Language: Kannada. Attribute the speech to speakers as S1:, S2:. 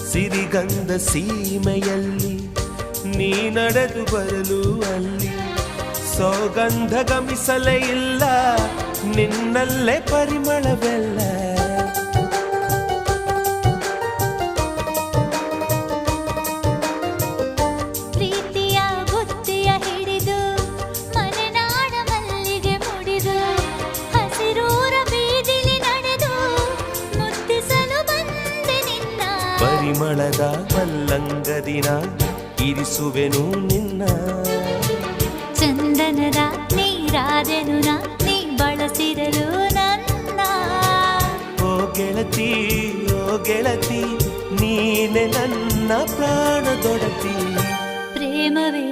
S1: ಸಿರಿಗಂಧ ಸೀಮೆಯಲ್ಲಿ ನೀ ನಡೆದು ಬರಲು ಅಲ್ಲಿ ಸೌಗಂಧ ಗಮಿಸಲೇ ಇಲ್ಲ ನಿನ್ನಲ್ಲೇ ಪರಿಮಳವೆಲ್ಲ
S2: ಪ್ರೀತಿಯ ಬುತ್ತಿಯ ಹಿಡಿದು ಮಲೆನಾಡ ಮಲ್ಲಿಗೆ ಮುಡಿದು ಹಸಿರೂರ ಬೀದಿಲಿ ನಡೆದು ಮುತ್ತಿಸಲು ಬಂದೆ ನಿನ್ನ
S1: ಪರಿಮಳದ ಮಲ್ಲಂಗದಿನ ಇರಿಸುವೆನು ನಿನ್ನ
S2: ಚಂದನದ ನೀರಾದೆನು ನೀ ಬಳಸಿರಲು ನನ್ನ
S1: ಓ ಗೆಳತಿ ನೀನೆ ನನ್ನ ಪ್ರಾಣದೊಡತಿ
S2: ಪ್ರೇಮವೇ